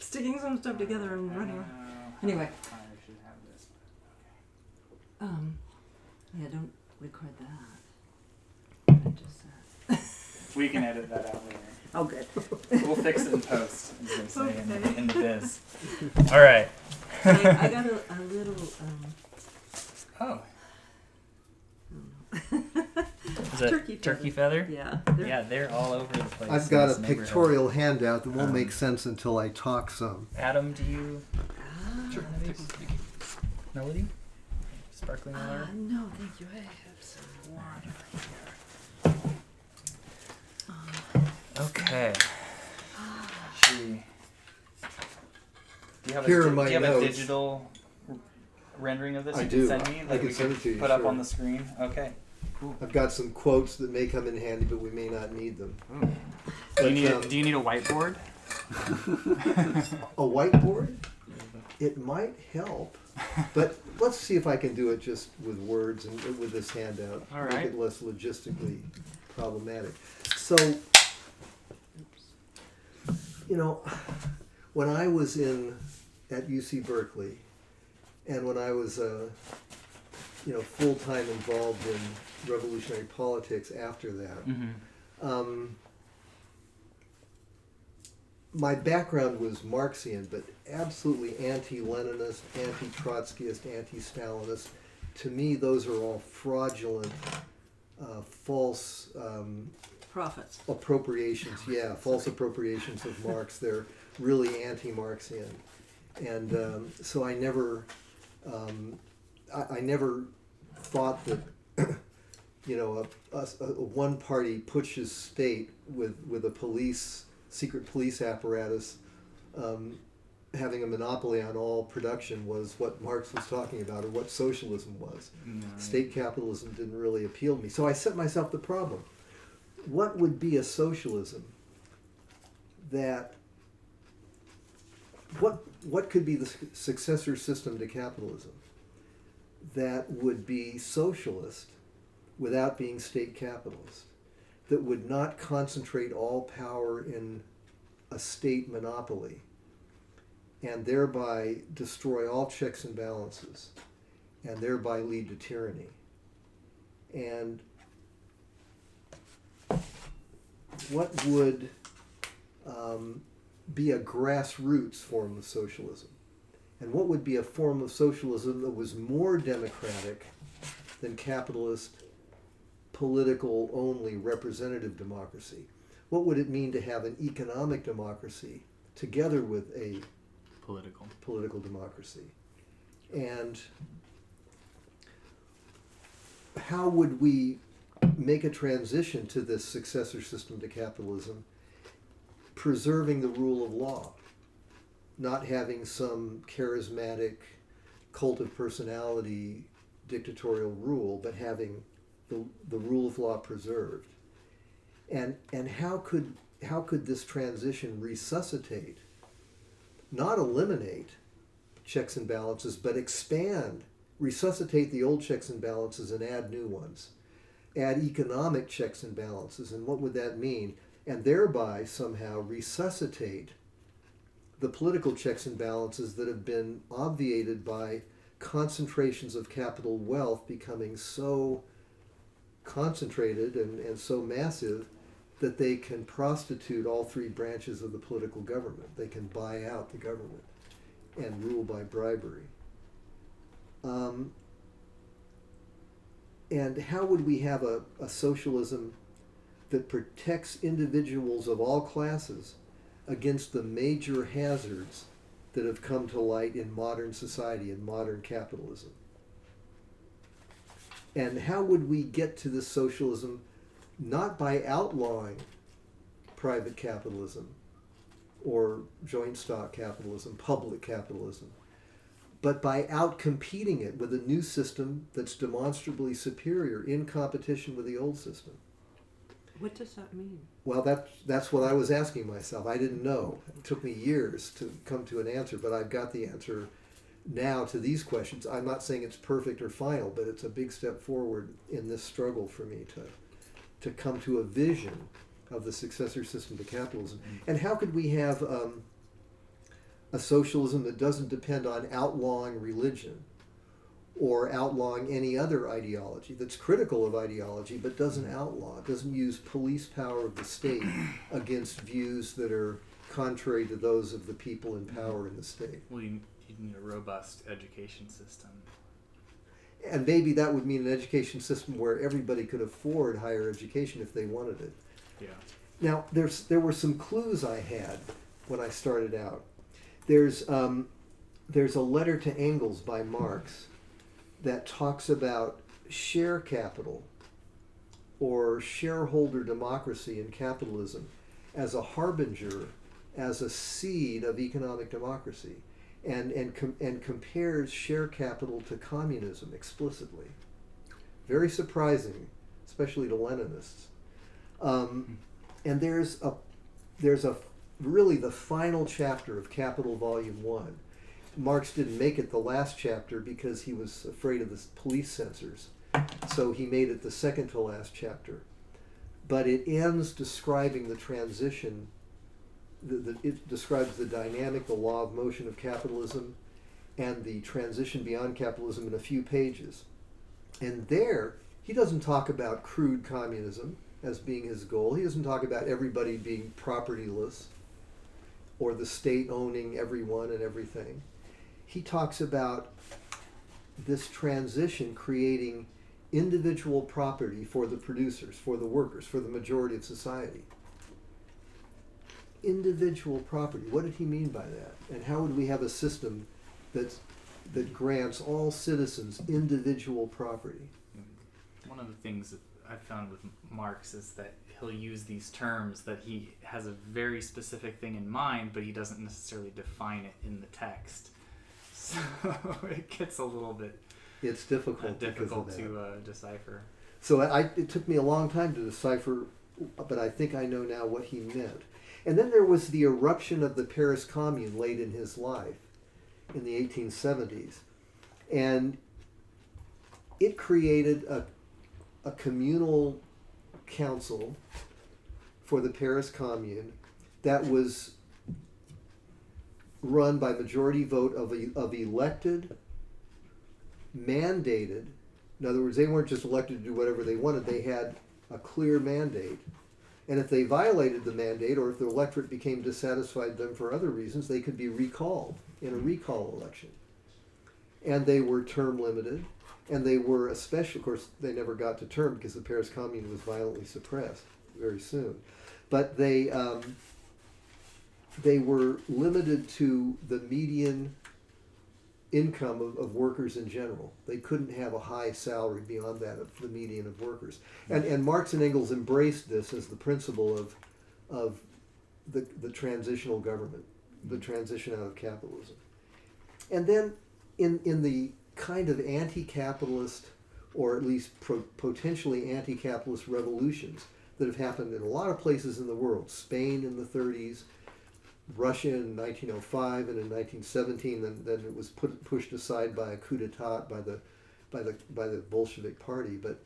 sticking some stuff together and running around. Anyway. I should have this. Yeah, don't record that. I just said. We can edit that out later. Oh, good. We'll fix it in post, as they say Okay. in the biz. All right. I got a little. Oh. Is Turkey it turkey feather? Yeah. Yeah, they're all over the place. I've in got this a neighborhood. pictorial handout that won't make sense until I talk some. Adam, do you Sure. melody? Sparkling water? No, thank you. I have some water here. Okay. Do you have Here a, are my do you have notes. a digital rendering of this I you do. can send me I that can we send can it to you, put up sure. on the screen? Okay. I've got some quotes that may come in handy, but we may not need them. Do you But, need a whiteboard? a whiteboard? It might help, but let's see if I can do it just with words and with this handout. All Make right. it less logistically problematic. So, you know, when I was at UC Berkeley, and when I was full-time involved in revolutionary politics after that, Mm-hmm. my background was Marxian, but absolutely anti-Leninist, anti-Trotskyist, anti-Stalinist. To me, those are all fraudulent, false Prophets. appropriations. Yeah, false appropriations of Marx. They're really anti-Marxian, and so I never, I never thought that a one-party putschist state with a secret police apparatus having a monopoly on all production was what Marx was talking about, or what socialism was. No. State capitalism didn't really appeal to me. So I set myself the problem. What would be a socialism that, what could be the successor system to capitalism that would be socialist without being state capitalist, that would not concentrate all power in a state monopoly and thereby destroy all checks and balances and thereby lead to tyranny? And what would be a grassroots form of socialism? And what would be a form of socialism that was more democratic than capitalist, political only representative democracy? What would it mean to have an economic democracy together with a political democracy? And how would we make a transition to this successor system to capitalism, preserving the rule of law, not having some charismatic cult of personality dictatorial rule, but having the rule of law preserved? And how could this transition resuscitate, not eliminate checks and balances, but expand, resuscitate the old checks and balances and add new ones, add economic checks and balances? And what would that mean? And thereby somehow resuscitate the political checks and balances that have been obviated by concentrations of capital wealth becoming so concentrated and so massive that they can prostitute all three branches of the political government. They can buy out the government and rule by bribery. And how would we have a socialism that protects individuals of all classes against the major hazards that have come to light in modern society and modern capitalism? And how would we get to this socialism not by outlawing private capitalism or joint stock capitalism, public capitalism, but by outcompeting it with a new system that's demonstrably superior in competition with the old system? What does that mean? Well, that's what I was asking myself. I didn't know. It took me years to come to an answer, but I've got the answer now to these questions. I'm not saying it's perfect or final, but it's a big step forward in this struggle for me to come to a vision of the successor system to capitalism. And how could we have a socialism that doesn't depend on outlawing religion or outlawing any other ideology, that's critical of ideology but doesn't outlaw, doesn't use police power of the state against views that are contrary to those of the people in power in the state. Well, you need a robust education system. And maybe that would mean an education system where everybody could afford higher education if they wanted it. Yeah. Now, there were some clues I had when I started out. There's a letter to Engels by Marx that talks about share capital or shareholder democracy in capitalism as a harbinger, as a seed of economic democracy, and compares share capital to communism explicitly. Very surprising, especially to Leninists. And there's a really the final chapter of Capital Volume 1. Marx didn't make it the last chapter because he was afraid of the police censors, so he made it the second to last chapter. But it ends describing the transition. It describes the dynamic, the law of motion of capitalism, and the transition beyond capitalism in a few pages. And there, he doesn't talk about crude communism as being his goal. He doesn't talk about everybody being propertyless or the state owning everyone and everything. He talks about this transition creating individual property for the producers, for the workers, for the majority of society. Individual property. What did he mean by that? And how would we have a system that grants all citizens individual property? One of the things that I've found with Marx is that he'll use these terms that he has a very specific thing in mind, but he doesn't necessarily define it in the text. So it gets a little bit it's difficult to decipher. decipher. So it took me a long time to decipher, but I think I know now what he meant. And then there was the eruption of the Paris Commune late in his life, in the 1870s. And it created a communal council for the Paris Commune that was run by majority vote of elected, mandated. In other words, they weren't just elected to do whatever they wanted. They had a clear mandate. And if they violated the mandate, or if the electorate became dissatisfied with them for other reasons, they could be recalled in a recall election. And they were term limited, and they were especially, of course, they never got to term because the Paris Commune was violently suppressed very soon. But they were limited to the median income of workers in general. They couldn't have a high salary beyond that of the median of workers. And Marx and Engels embraced this as the principle of the transitional government, the transition out of capitalism. And then in the kind of anti-capitalist, or at least potentially anti-capitalist revolutions that have happened in a lot of places in the world, Spain in the 30s, Russia in 1905 and in 1917, then it was pushed aside by a coup d'état by the Bolshevik Party. But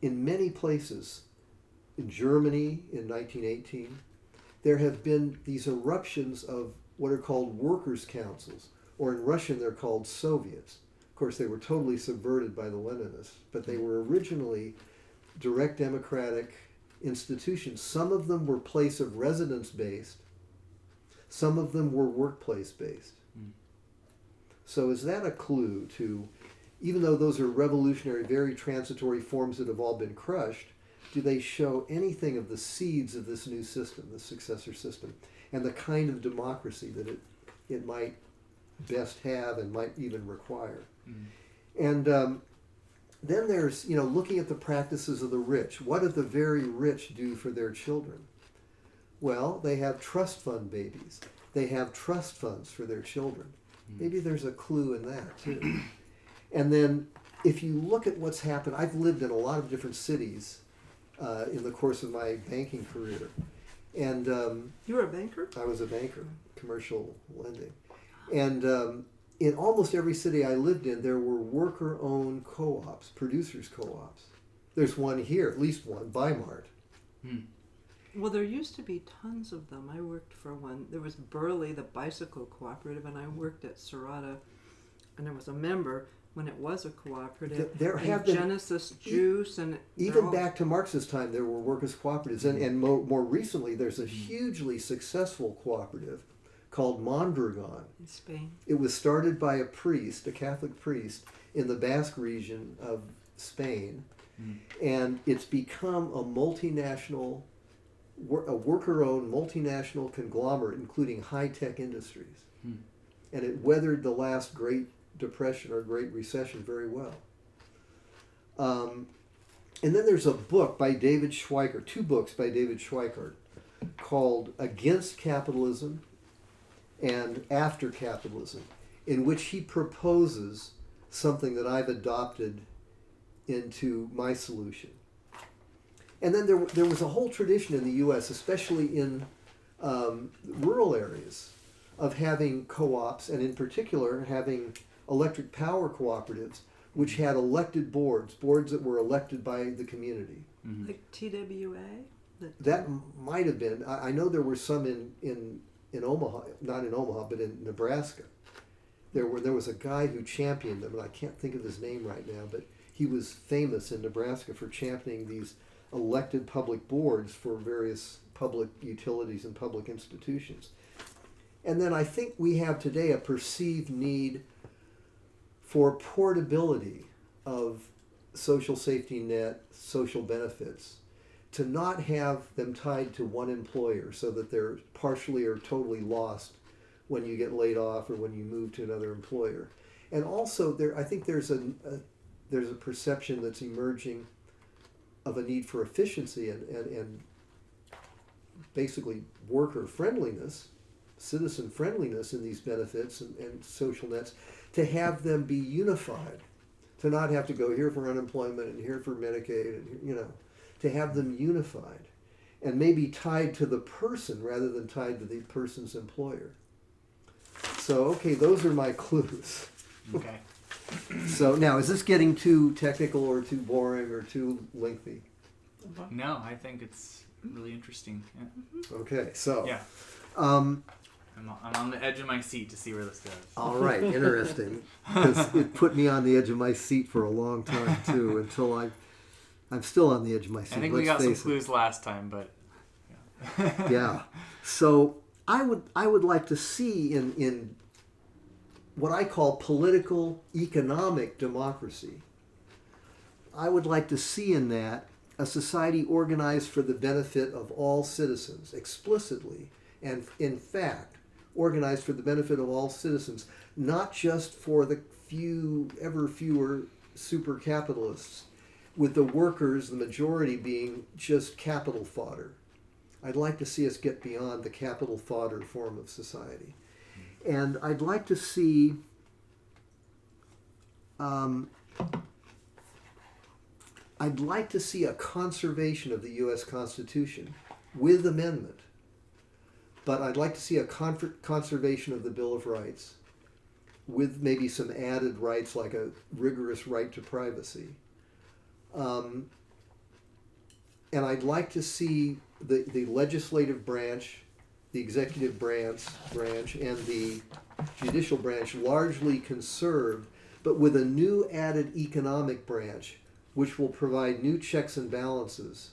in many places, in Germany in 1918, there have been these eruptions of what are called workers' councils, or in Russian they're called Soviets. Of course, they were totally subverted by the Leninists, but they were originally direct democratic institutions. Some of them were place of residence based, some of them were workplace based. So is that a clue to, even though those are revolutionary, very transitory forms that have all been crushed, do they show anything of the seeds of this new system, the successor system, and the kind of democracy that it might best have and might even require? And then there's, looking at the practices of the rich. What do the very rich do for their children? Well, they have trust fund babies. They have trust funds for their children. Maybe there's a clue in that, too. And then if you look at what's happened, I've lived in a lot of different cities in the course of my banking career. And you were a banker? I was a banker, commercial lending. And in almost every city I lived in, there were worker-owned co-ops, producers' co-ops. There's one here, at least one, Weimart. Well, there used to be tons of them. I worked for one. There was Burley, the bicycle cooperative, and I worked at Serrata, and I was a member when it was a cooperative. There and have been Genesis Juice, and they're even all- back to Marx's time, there were workers' cooperatives, and more recently, there's a hugely successful cooperative called Mondragon. in Spain. It was started by a priest, a Catholic priest, in the Basque region of Spain, and it's become a multinational, a worker-owned multinational conglomerate, including high-tech industries. And it weathered the last Great Depression or Great Recession very well. And then there's a book by David Schweikart, two books by David Schweikart, called Against Capitalism and After Capitalism, in which he proposes something that I've adopted into my solution. And then there was a whole tradition in the U.S., especially in rural areas, of having co-ops, and in particular having electric power cooperatives, which had elected boards that were elected by the community. Like TWA? That might have been. I know there were some in Omaha, not in Omaha, but in Nebraska. There was a guy who championed them, and I can't think of his name right now, but he was famous in Nebraska for championing these elected public boards for various public utilities and public institutions. And then I think we have today a perceived need for portability of social safety net, social benefits, to not have them tied to one employer so that they're partially or totally lost when you get laid off or when you move to another employer. And also, I think there's a perception that's emerging of a need for efficiency and basically worker friendliness, citizen friendliness in these benefits and social nets, to have them be unified, to not have to go here for unemployment and here for Medicaid, and to have them unified and maybe tied to the person rather than tied to the person's employer. So, okay, those are my clues. Okay. So now, is this getting too technical or too boring or too lengthy? No, I think it's really interesting. Yeah. Okay, so Yeah. um, I'm on the edge of my seat to see where this goes. all right, interesting, because it put me on the edge of my seat for a long time too, until I'm still on the edge of my seat. I think we let's got some face it. clues last time, but Yeah. So I would like to see in what I call political economic democracy. I would like to see in that a society organized for the benefit of all citizens, explicitly, and in fact, organized for the benefit of all citizens, not just for the ever fewer super capitalists, with the workers, the majority, being just capital fodder. I'd like to see us get beyond the capital fodder form of society. And I'd like to see a conservation of the U.S. Constitution with amendment. But I'd like to see a conservation of the Bill of Rights with maybe some added rights like a rigorous right to privacy. And I'd like to see the legislative branch, the executive branch, and the judicial branch largely conserved, but with a new added economic branch, which will provide new checks and balances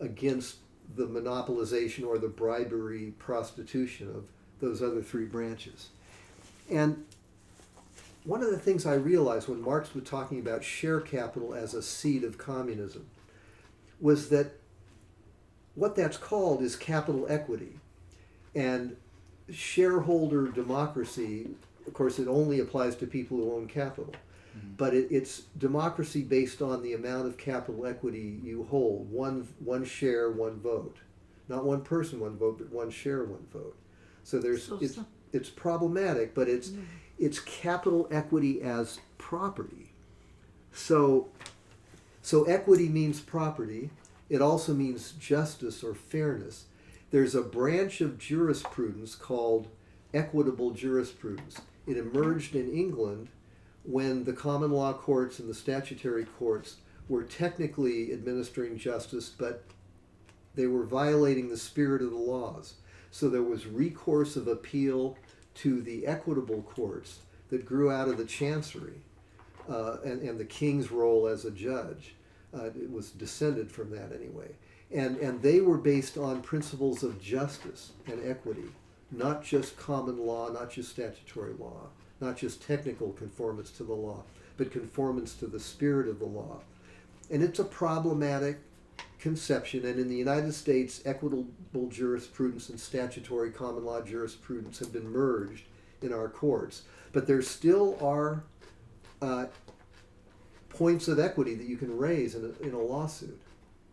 against the monopolization or the bribery, prostitution of those other three branches. And one of the things I realized when Marx was talking about share capital as a seed of communism was that what that's called is capital equity. And shareholder democracy, of course, it only applies to people who own capital. Mm-hmm. But it's democracy based on the amount of capital equity you hold. One share, one vote. Not one person, one vote, but one share, one vote. So it's problematic, but it's capital equity as property. So equity means property. It also means justice or fairness. There's a branch of jurisprudence called equitable jurisprudence. It emerged in England when the common law courts and the statutory courts were technically administering justice, but They were violating the spirit of the laws. So there was recourse of appeal to the equitable courts that grew out of the chancery and the king's role as a judge. It was descended from that anyway. And they were based on principles of justice and equity, not just common law, not just statutory law, not just technical conformance to the law, but conformance to the spirit of the law. And it's a problematic conception, and in the United States, equitable jurisprudence and statutory common law jurisprudence have been merged in our courts. But there still are points of equity that you can raise in a lawsuit.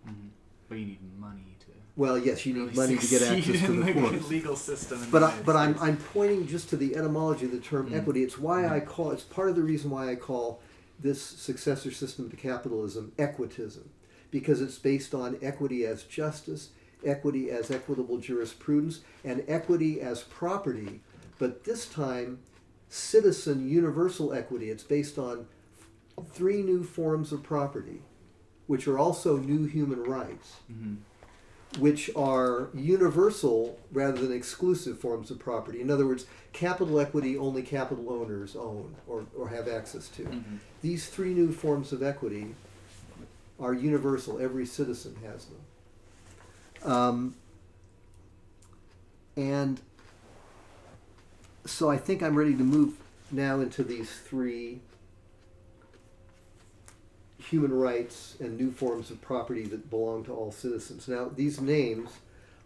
Mm-hmm. But you need money to. Well, yes, you need really money to get access to the courts. Legal system. In But the United States. I'm pointing just to the etymology of the term equity. It's why it's part of the reason why I call this successor system to capitalism equitism, because it's based on equity as justice, equity as equitable jurisprudence, and equity as property. But this time, citizen universal equity. It's based on 3 new forms of property, which are also new human rights, which are universal rather than exclusive forms of property. In other words, capital equity only capital owners own or have access to. These 3 new forms of equity are universal. Every citizen has them. And so I think I'm ready to move now into these 3 human rights and new forms of property that belong to all citizens. Now, these names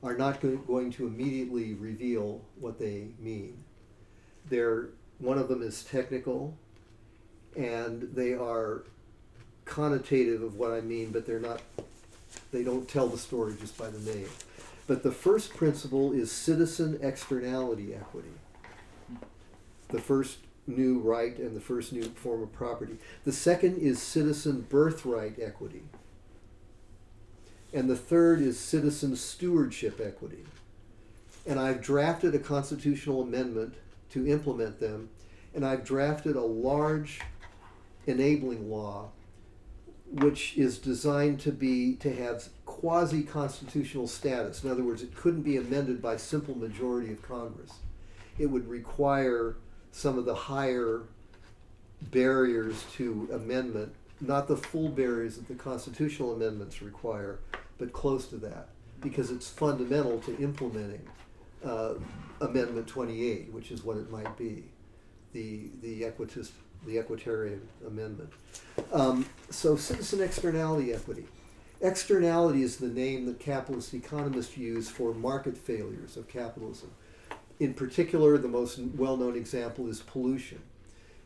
are not going to immediately reveal what they mean. One of them is technical, and they are connotative of what I mean, but they don't tell the story just by the name. But the first principle is citizen externality equity. The first new right and the first new form of property. The second is citizen birthright equity. And the third is citizen stewardship equity. And I've drafted a constitutional amendment to implement them, and I've drafted a large enabling law which is designed to have quasi-constitutional status. In other words, it couldn't be amended by simple majority of Congress. It would require some of the higher barriers to amendment, not the full barriers that the constitutional amendments require, but close to that, because it's fundamental to implementing Amendment 28, which is what it might be, the Equitarian Amendment. So citizen externality equity. Externality is the name that capitalist economists use for market failures of capitalism. In particular, the most well-known example is pollution.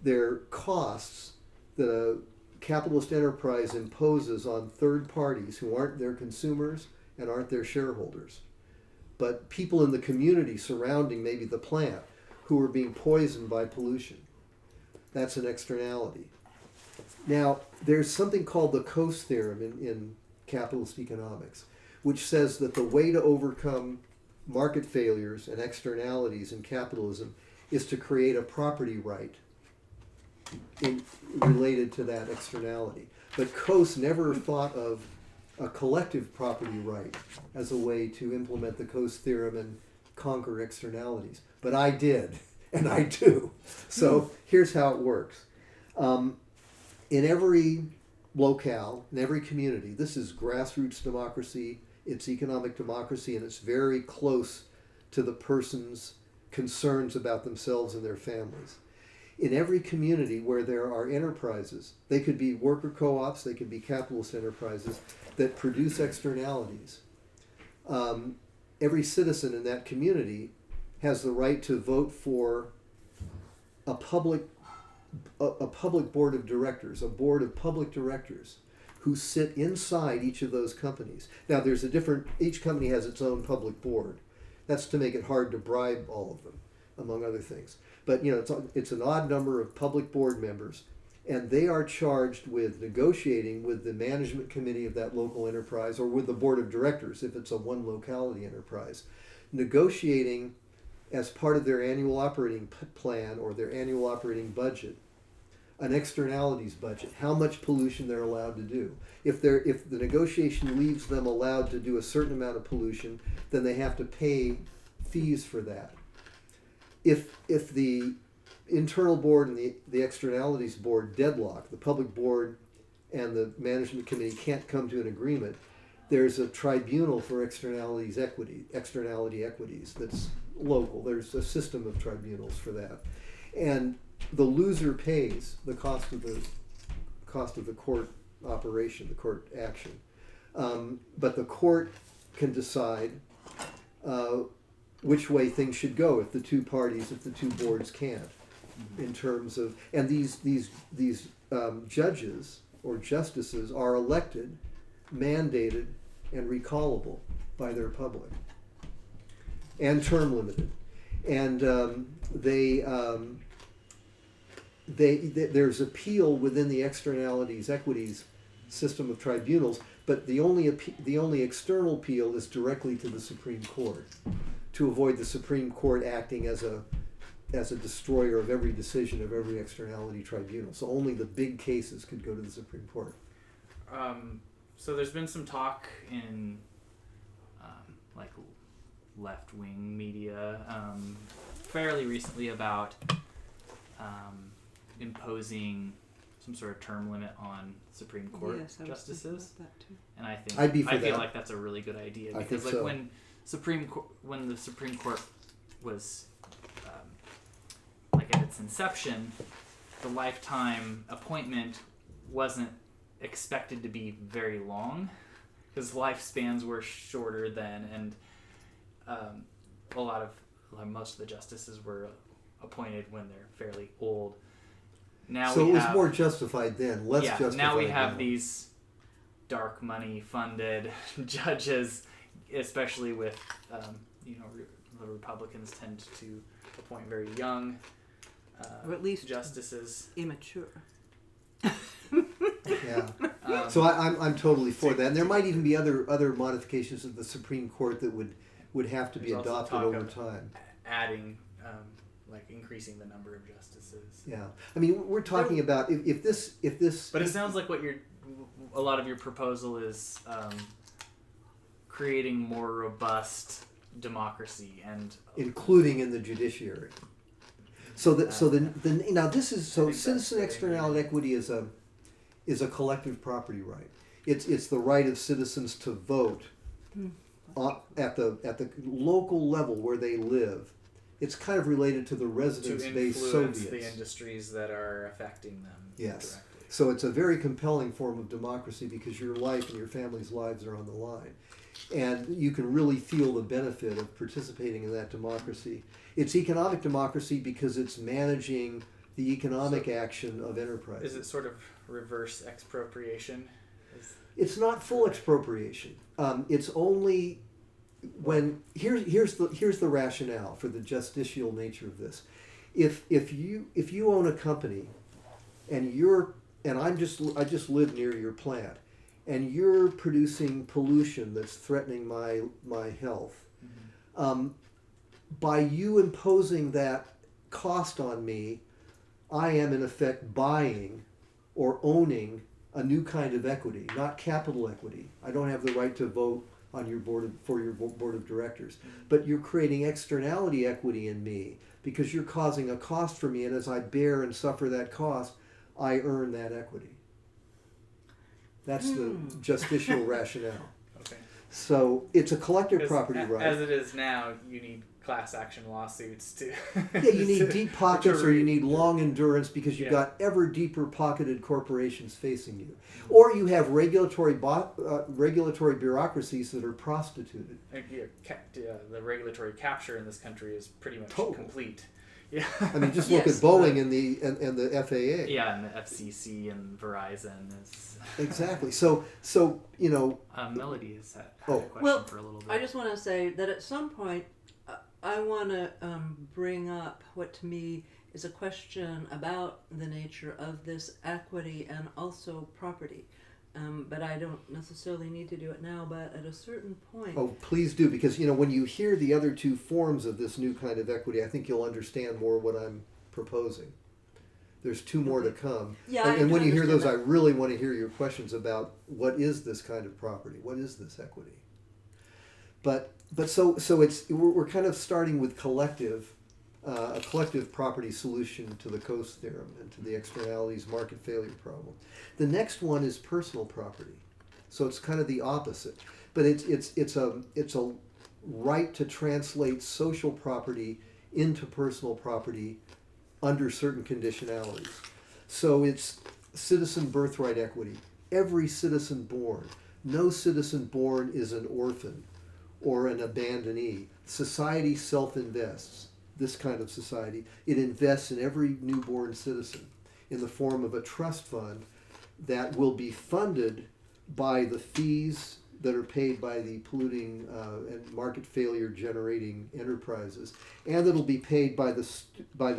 They're costs that a capitalist enterprise imposes on third parties who aren't their consumers and aren't their shareholders, but people in the community surrounding maybe the plant who are being poisoned by pollution. That's an externality. Now, there's something called the Coase theorem in capitalist economics, which says that the way to overcome market failures and externalities in capitalism is to create a property right related to that externality. But Coase never thought of a collective property right as a way to implement the Coase theorem and conquer externalities. But I did, and I do. So here's how it works. In every locale, in every community, this is grassroots democracy, it's economic democracy, and it's very close to the person's concerns about themselves and their families. In every community where there are enterprises, they could be worker co-ops, they could be capitalist enterprises that produce externalities. Every citizen in that community has the right to vote for a public board of directors, a board of public directors who sit inside each of those companies. Now, each company has its own public board. That's to make it hard to bribe all of them, among other things. But it's an odd number of public board members, and they are charged with negotiating with the management committee of that local enterprise, or with the board of directors if it's a one locality enterprise, negotiating as part of their annual operating plan or their annual operating budget an externalities budget, how much pollution they're allowed to do. If the negotiation leaves them allowed to do a certain amount of pollution, then they have to pay fees for that. If the internal board and the externalities board deadlock, the public board and the management committee can't come to an agreement, there's a tribunal for externality equities that's local. There's a system of tribunals for that. And the loser pays the cost of the court operation, the court action. But the court can decide which way things should go if the two boards can't, in terms of, and these judges or justices are elected, mandated, and recallable by their public, and term limited, and there's appeal within the externalities equities system of tribunals, but the only external appeal is directly to the Supreme Court, to avoid the Supreme Court acting as a destroyer of every decision of every externality tribunal. So only the big cases could go to the Supreme Court. So there's been some talk in like left-wing media fairly recently about imposing some sort of term limit on Supreme Court justices, that too. and I think I feel like that's a really good idea, because like when the Supreme Court was like at its inception, the lifetime appointment wasn't expected to be very long, because lifespans were shorter then, and most of the justices were appointed when they're fairly old. Now so it was more justified then, less justified now we have now. these dark money funded judges, especially with the Republicans tend to appoint very young Or at least justices. immature. Yeah. So I'm totally for that. And there might even be other modifications of the Supreme Court that would have to be There's also adopted talk over of time. adding, like increasing the number of justices. Yeah. I mean, we're talking about if this. But it sounds like a lot of your proposal is creating more robust democracy, and including in the judiciary. Now this is citizen externality equity is a collective property right. It's the right of citizens to vote at the local level where they live. It's kind of related to the residence-based to influence Soviets. the industries that are affecting them. Yes. Directly. So it's a very compelling form of democracy, because your life and your family's lives are on the line. And you can really feel the benefit of participating in that democracy. It's economic democracy because it's managing the economic action of enterprise. Is it sort of reverse expropriation? It's not full expropriation. It's only when here's the rationale for the justicial nature of this. If you own a company and I just live near your plant, and you're producing pollution that's threatening my health, by you imposing that cost on me, I am in effect buying or owning a new kind of equity, not capital equity. I don't have the right to vote on your board of directors, but you're creating externality equity in me because you're causing a cost for me, and as I bear and suffer that cost, I earn that equity. That's the justicial rationale. Okay. So it's a collective property right. As it is now, you need class action lawsuits to. Yeah, you need deep pockets, or you need long endurance, because you've got ever deeper pocketed corporations facing you, or you have regulatory bureaucracies that are prostituted. The regulatory capture in this country is pretty much complete. Yeah. I mean, just look at Boeing and the FAA. Yeah, and the FCC and Verizon is. Exactly. So Melody has had a question for a little bit. I just want to say that at some point, I want to bring up what to me is a question about the nature of this equity and also property. But I don't necessarily need to do it now, but at a certain point... Oh, please do, because when you hear the other two forms of this new kind of equity, I think you'll understand more what I'm proposing. There's two more to come. Yeah, And when you hear those, I understand really want to hear your questions about what is this kind of property? What is this equity? But so we're kind of starting with a collective property solution to the Coase theorem and to the externalities market failure problem. The next one is personal property. So it's kind of the opposite. But it's a right to translate social property into personal property under certain conditionalities. So it's citizen birthright equity. Every citizen born, no citizen born is an orphan or an abandonee. Society self-invests, this kind of society. It invests in every newborn citizen in the form of a trust fund that will be funded by the fees that are paid by the polluting and market failure generating enterprises, and that'll be paid by the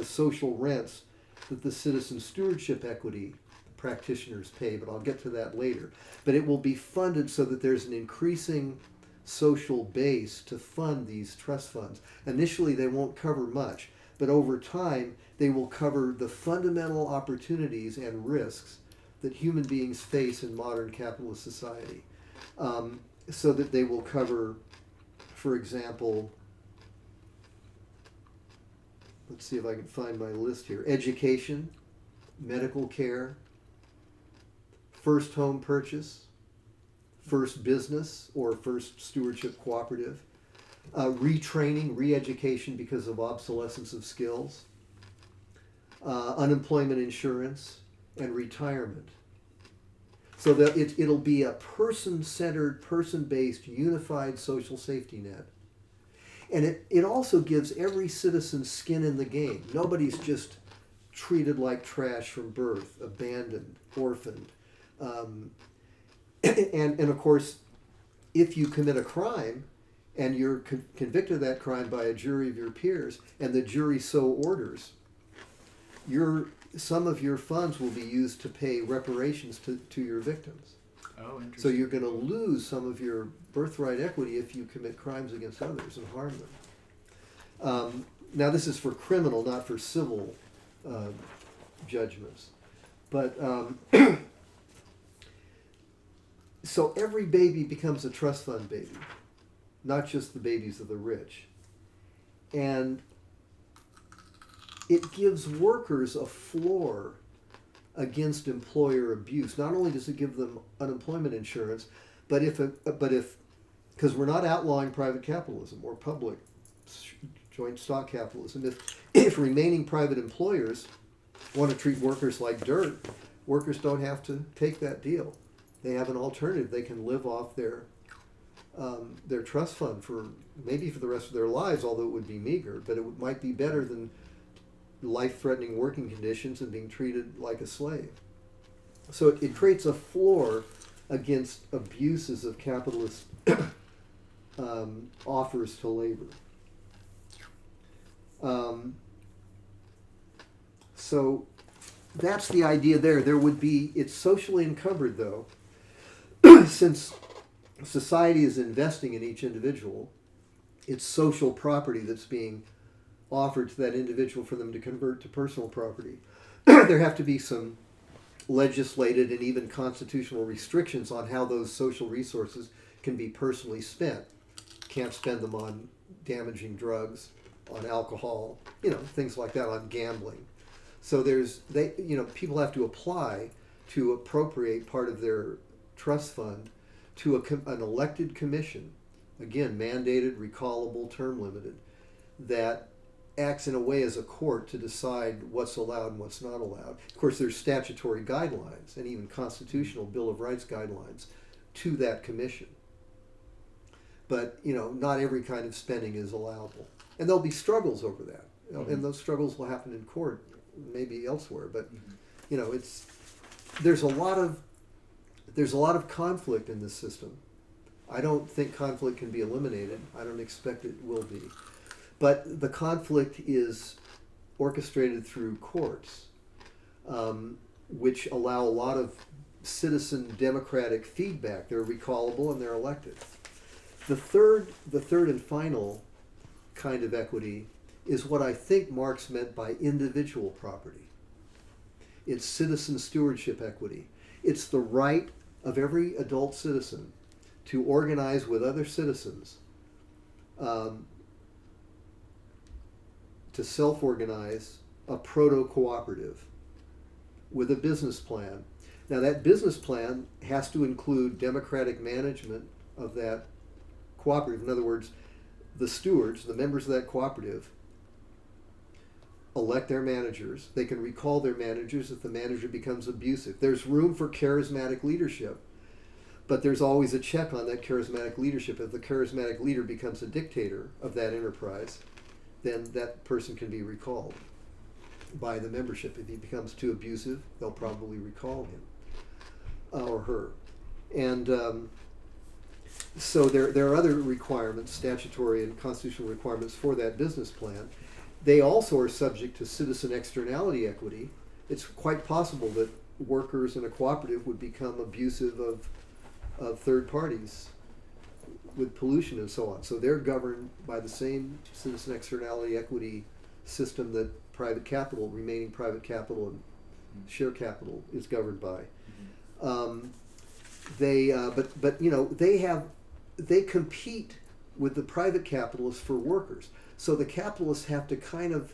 social rents that the citizen stewardship equity practitioners pay, but I'll get to that later. But it will be funded so that there's an increasing social base to fund these trust funds. Initially, they won't cover much, but over time, they will cover the fundamental opportunities and risks that human beings face in modern capitalist society. So that they will cover, for example, let's see if I can find my list here, education, medical care, first home purchase, first business or first stewardship cooperative, retraining, re-education because of obsolescence of skills, unemployment insurance, and retirement. So that it'll be a person-centered, person-based, unified social safety net. And it also gives every citizen skin in the game. Nobody's just treated like trash from birth, abandoned, orphaned. And of course, if you commit a crime and you're convicted of that crime by a jury of your peers, and the jury so orders, some of your funds will be used to pay reparations to your victims. Oh, interesting. So you're going to lose some of your birthright equity if you commit crimes against others and harm them. Now this is for criminal, not for civil judgments. But so every baby becomes a trust fund baby, not just the babies of the rich. And it gives workers a floor against employer abuse. Not only does it give them unemployment insurance, but because we're not outlawing private capitalism or public joint stock capitalism, if remaining private employers want to treat workers like dirt, workers don't have to take that deal. They have an alternative. They can live off their trust fund for the rest of their lives, although it would be meager, but it might be better than life-threatening working conditions and being treated like a slave. So it creates a floor against abuses of capitalist offers to labor. So that's the idea there. It's socially encumbered though, since society is investing in each individual, it's social property that's being offered to that individual for them to convert to personal property. There have to be some legislated and even constitutional restrictions on how those social resources can be personally spent. Can't spend them on damaging drugs, on alcohol, things like that, on gambling. So people have to apply to appropriate part of their trust fund to an elected commission, again, mandated, recallable, term limited, that acts in a way as a court to decide what's allowed and what's not allowed. Of course, there's statutory guidelines and even constitutional Bill of Rights guidelines to that commission. But, not every kind of spending is allowable. And there'll be struggles over that. And those struggles will happen in court, maybe elsewhere. But, there's a lot of conflict in this system. I don't think conflict can be eliminated. I don't expect it will be. But the conflict is orchestrated through courts, which allow a lot of citizen democratic feedback. They're recallable and they're elected. The third and final kind of equity is what I think Marx meant by individual property. It's citizen stewardship equity. It's the right of every adult citizen to organize with other citizens, to self-organize a proto-cooperative with a business plan. Now that business plan has to include democratic management of that cooperative. In other words, the stewards, the members of that cooperative, elect their managers. They can recall their managers if the manager becomes abusive. There's room for charismatic leadership, but there's always a check on that charismatic leadership. If the charismatic leader becomes a dictator of that enterprise, then that person can be recalled by the membership. If he becomes too abusive, they'll probably recall him or her. And so there are other requirements, statutory and constitutional requirements for that business plan. They also are subject to citizen externality equity. It's quite possible that workers in a cooperative would become abusive of third parties with pollution and so on. So they're governed by the same citizen externality equity system that private capital, remaining private capital and share capital is governed by. But you know, they compete with the private capitalists for workers. So the capitalists have to kind of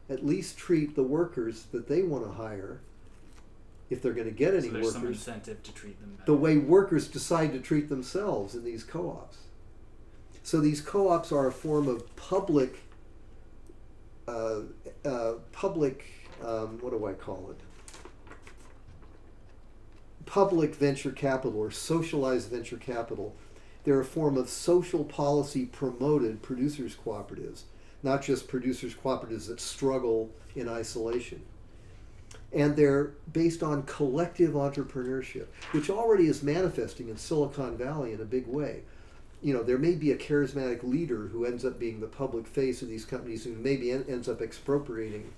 at least treat the workers that they want to hire, if they're going to get any So there's some workers, incentive to treat them better. the way workers decide to treat themselves in these co-ops. So these co-ops are a form of public, what do I call it? Public venture capital or socialized venture capital. They're a form of social policy promoted producers cooperatives, not just producers cooperatives that struggle in isolation. And they're based on collective entrepreneurship, which already is manifesting in Silicon Valley in a big way. You know, there may be a charismatic leader who ends up being the public face of these companies, who maybe ends up expropriating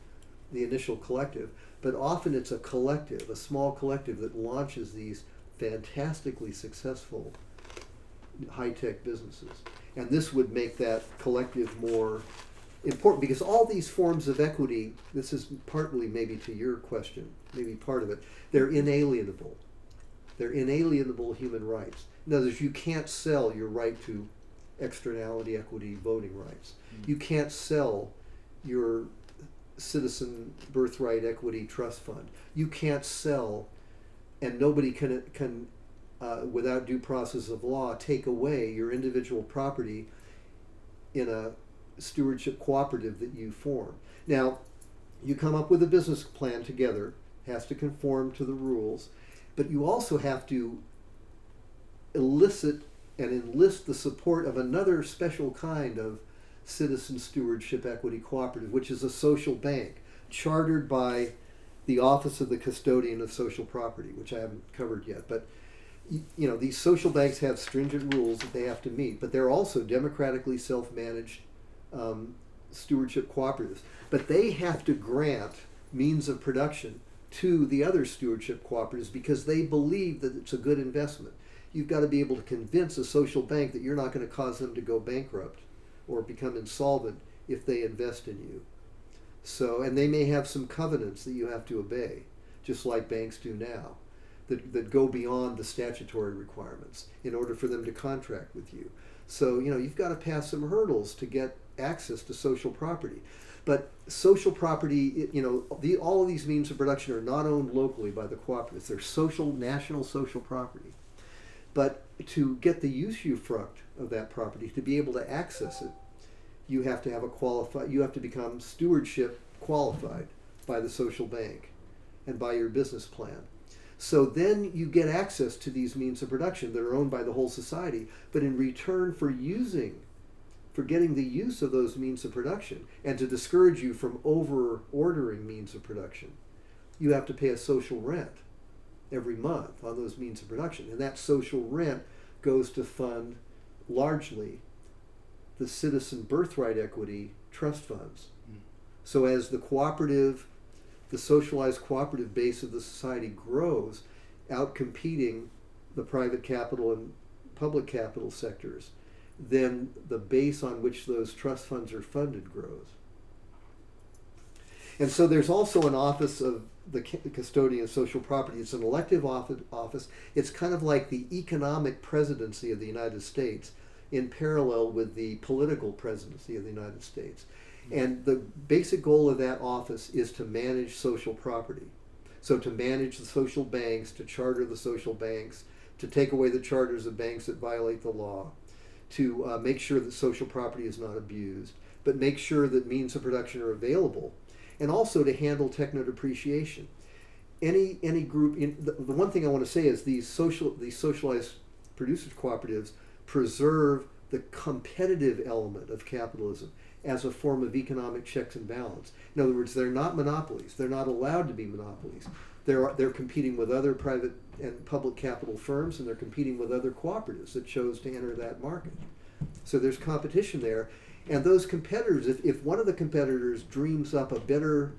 the initial collective, but often it's a collective, a small collective that launches these fantastically successful high-tech businesses. And this would make that collective more important, because all these forms of equity, this is partly maybe to your question, maybe part of it, they're inalienable. They're inalienable human rights. In other words, you can't sell your right to externality equity voting rights. You can't sell your citizen birthright equity trust fund. You can't sell, and nobody can without due process of law, take away your individual property in a stewardship cooperative that you form. Now, you come up with a business plan together, has to conform to the rules, but you also have to elicit and enlist the support of another special kind of citizen stewardship equity cooperative, which is a social bank chartered by the Office of the Custodian of Social Property, which I haven't covered yet. But you know, these social banks have stringent rules that they have to meet, but they're also democratically self-managed stewardship cooperatives. But they have to grant means of production to the other stewardship cooperatives because they believe that it's a good investment. You've got to be able to convince a social bank that you're not going to cause them to go bankrupt or become insolvent if they invest in you. So, and they may have some covenants that you have to obey, just like banks do now, that go beyond the statutory requirements in order for them to contract with you. So, you know, you've got to pass some hurdles to get access to social property. But social property, you know, all of these means of production are not owned locally by the cooperatives. They're social, national social property. But to get the usufruct of that property, to be able to access it, you have to have you have to become stewardship qualified by the social bank and by your business plan. So then you get access to these means of production that are owned by the whole society, but in return for getting the use of those means of production and to discourage you from over-ordering means of production, you have to pay a social rent every month on those means of production. And that social rent goes to fund largely the citizen birthright equity trust funds. So as the socialized cooperative base of the society grows, out-competing the private capital and public capital sectors, then the base on which those trust funds are funded grows. And so there's also an Office of custodian of social property. It's an elective office. It's kind of like the economic presidency of the United States in parallel with the political presidency of the United States. And the basic goal of that office is to manage social property. So to manage the social banks, to charter the social banks, to take away the charters of banks that violate the law, to make sure that social property is not abused, but make sure that means of production are available, and also to handle techno depreciation. Any group, the one thing I want to say is these socialized producers cooperatives preserve the competitive element of capitalism as a form of economic checks and balance. In other words, they're not monopolies. They're not allowed to be monopolies. They're competing with other private and public capital firms, and they're competing with other cooperatives that chose to enter that market. So there's competition there. And those competitors, if one of the competitors dreams up a better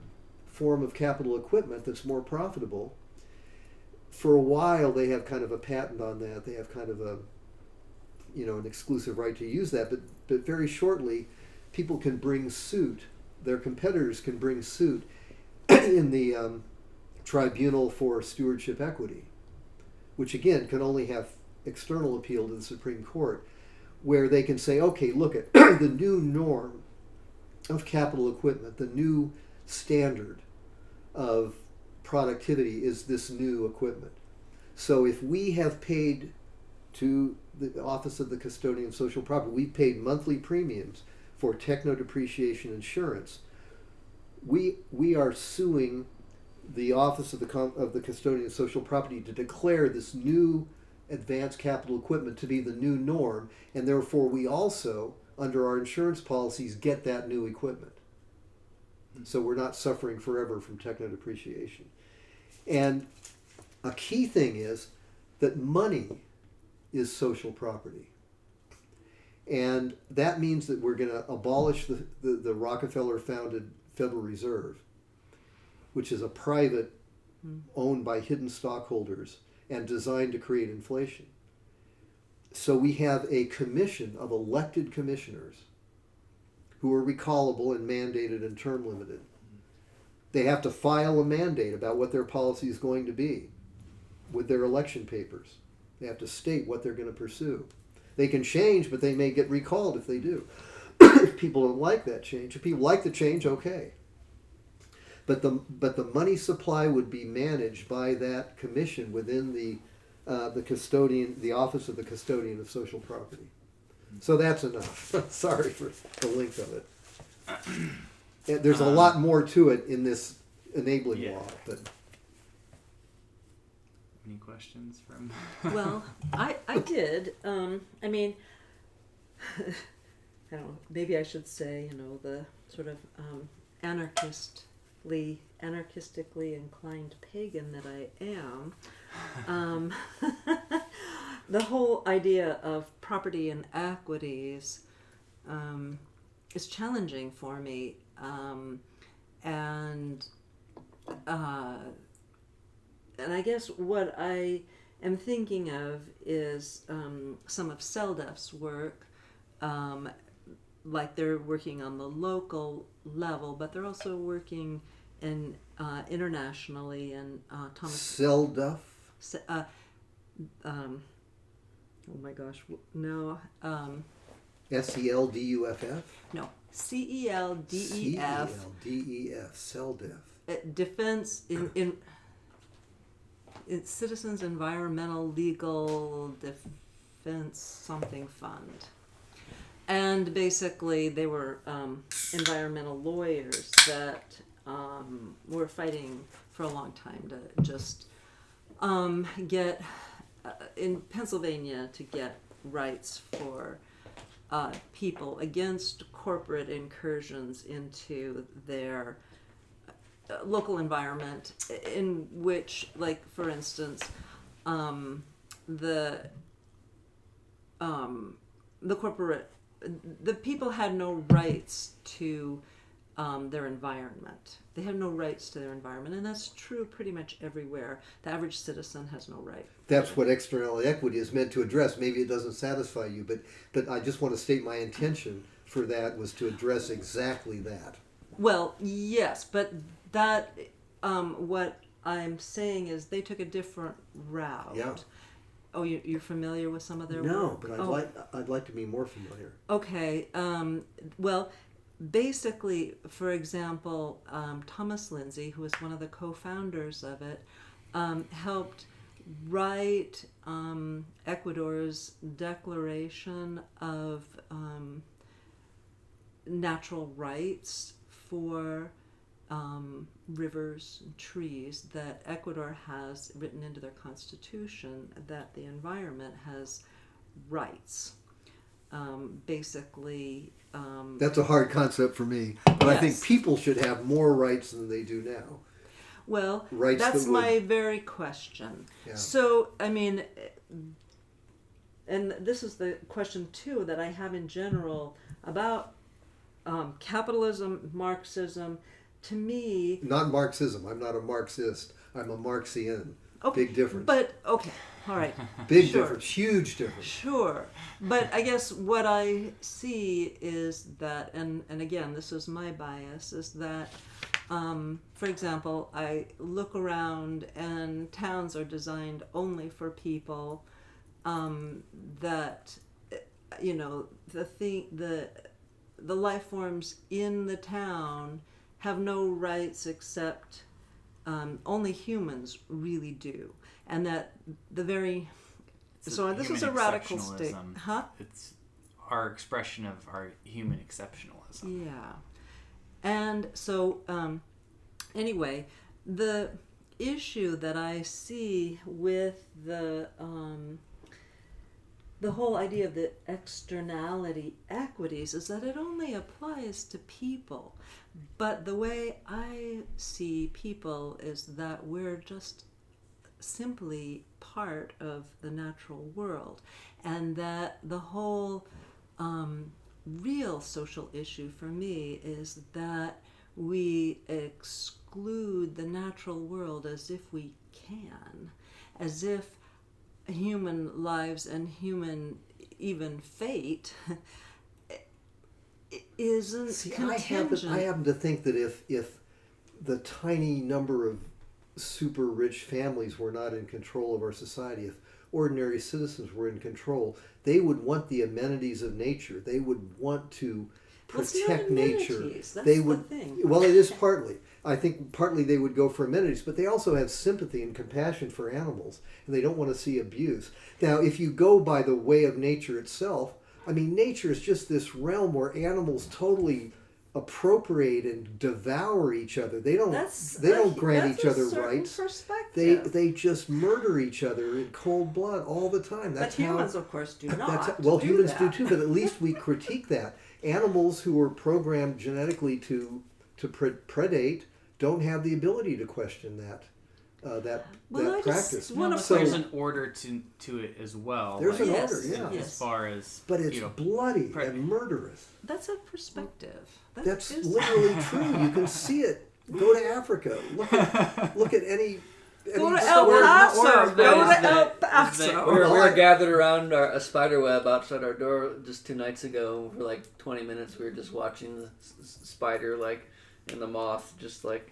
form of capital equipment that's more profitable, for a while they have kind of a patent on that. They have kind of a, an exclusive right to use that. But very shortly, people can bring suit. Their competitors can bring suit in the Tribunal for Stewardship Equity, which again can only have external appeal to the Supreme Court, where they can say, okay, look at the new norm of capital equipment, the new standard of productivity is this new equipment. So if we have paid to the Office of the Custodian of Social Property, we've paid monthly premiums for techno depreciation insurance, we are suing the Office of the Custodian of Social Property to declare this new advanced capital equipment to be the new norm, and therefore we also, under our insurance policies, get that new equipment. So we're not suffering forever from techno depreciation. And a key thing is that money is social property. And that means that we're going to abolish the Rockefeller-founded Federal Reserve, which is a private, owned by hidden stockholders and designed to create inflation. So we have a commission of elected commissioners who are recallable and mandated and term limited. They have to file a mandate about what their policy is going to be with their election papers. They have to state what they're going to pursue. They can change, but they may get recalled if they do. If people don't like that change. If people like the change, okay. But the money supply would be managed by that commission within the custodian, the Office of the Custodian of Social Property. So that's enough. Sorry for the length of it. And there's a lot more to it in this enabling law. But any questions from? Well, I did. I mean, I don't know. Maybe I should say, the sort of anarchistically inclined pagan that I am. The whole idea of property and equities is challenging for me, and I guess what I am thinking of is some of Seldef's work. Like they're working on the local level, but they're also working in internationally. And Thomas Seldef. Oh my gosh, no. SELDUFF? No, CELDEF. CELDEF, Seldef. Defense in Citizens Environmental Legal Defense something fund. And basically they were environmental lawyers that were fighting for a long time to just get in Pennsylvania to get rights for people against corporate incursions into their local environment, in which, like, for instance, the people had no rights to their environment. They have no rights to their environment, and that's true pretty much everywhere. The average citizen has no right. That's what external equity is meant to address. Maybe it doesn't satisfy you, but I just want to state my intention for that was to address exactly that. Well, yes, but that what I'm saying is they took a different route. Yeah. Oh, you're familiar with some of their No, work? but Oh. I'd like to be more familiar. Okay. Well, basically, for example, Thomas Lindsay, who was one of the co-founders of it, helped write Ecuador's declaration of natural rights for rivers and trees, that Ecuador has written into their constitution that the environment has rights. Basically, That's a hard concept for me, but I think Yes. people should have more rights than they do now. well, Rights that's that would- my very question. Yeah. So, I mean, and this is the question too that I have in general about capitalism, Marxism. To me, Not Marxism. I'm not a Marxist. I'm a Marxian. okay, Big difference. But okay, all right, Big sure. difference. Huge difference. sure. But I guess what I see is that, and again, this is my bias, is that, for example, I look around and towns are designed only for people. That, you know, the life forms in the town have no rights except only humans really do, and that the very It's so this is a human radical state, exceptionalism. huh? It's our expression of our human exceptionalism. Yeah, and so anyway, the issue that I see with the whole idea of the externality equities is that it only applies to people. But the way I see people is that we're just simply part of the natural world, and that the whole real social issue for me is that we exclude the natural world as if we can, as if human lives and human even fate isn't contingent. I happen to think that if the tiny number of super rich families were not in control of our society, if ordinary citizens were in control, they would want the amenities of nature. They would want to protect nature. That's They the would. thing. Well, it is partly. I think partly they would go for amenities, but they also have sympathy and compassion for animals, and they don't want to see abuse. Now, if you go by the way of nature itself, I mean, nature is just this realm where animals totally appropriate and devour each other. They don't grant each other rights. They just murder each other in cold blood all the time. That's but humans, of course, do not. Humans do that. too, but at least we critique that. Animals who are programmed genetically to predate don't have the ability to question that practice. So There's an order to it as well. There's an Yes, order, yeah. yes. As far as, But it's bloody pre- and murderous. That's a perspective. That's is- literally true. You can see it. Go to Africa. Look at any. Go to any El story- Paso. Go is to that- El is Paso. that- We Well, were I- gathered around a spider web outside our door just 2 nights ago. For like 20 minutes, we were just watching the spider, like, and the moth, just like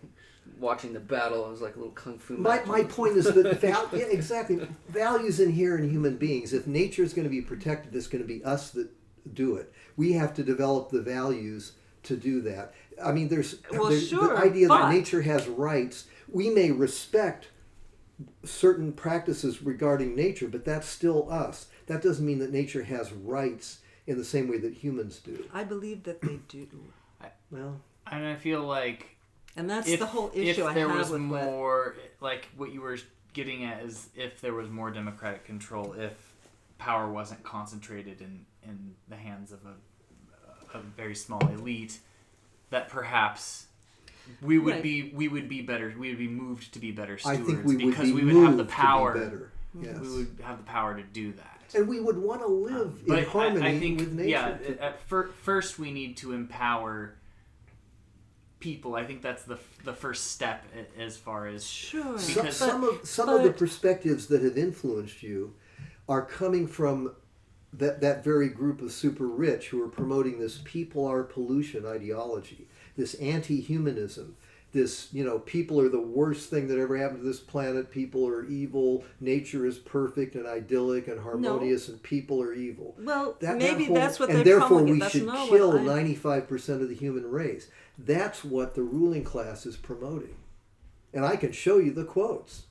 watching the battle. It was like a little kung fu match. My point is that yeah, exactly. Values inherent in human beings. If nature is going to be protected, it's going to be us that do it. We have to develop the values to do that. I mean, there's sure, the idea but- that nature has rights. We may respect certain practices regarding nature, but that's still us. That doesn't mean that nature has rights in the same way that humans do. I believe that they do. Well, and I feel like And that's if the whole issue if I there have was with what... more, like what you were getting at is if there was more democratic control, if power wasn't concentrated in the hands of a very small elite, that perhaps we would Right. be better. We would be moved to be better stewards I think we would because be we would have the moved to be power. better. Yes. We would have the power to do that. And we would want to live in But harmony I think, with nature. yeah, at first we need to empower people. I think that's the first step as far as Sure. Because- Some of the but- perspectives that have influenced you are coming from that very group of super rich who are promoting this people are pollution ideology, this anti-humanism. this, people are the worst thing that ever happened to this planet. People are evil. Nature is perfect and idyllic and harmonious, and people are evil. Well, That maybe whole- that's what and they therefore promulgate. we That's should not kill what I... 95% of the human race. That's what the ruling class is promoting. And I can show you the quotes.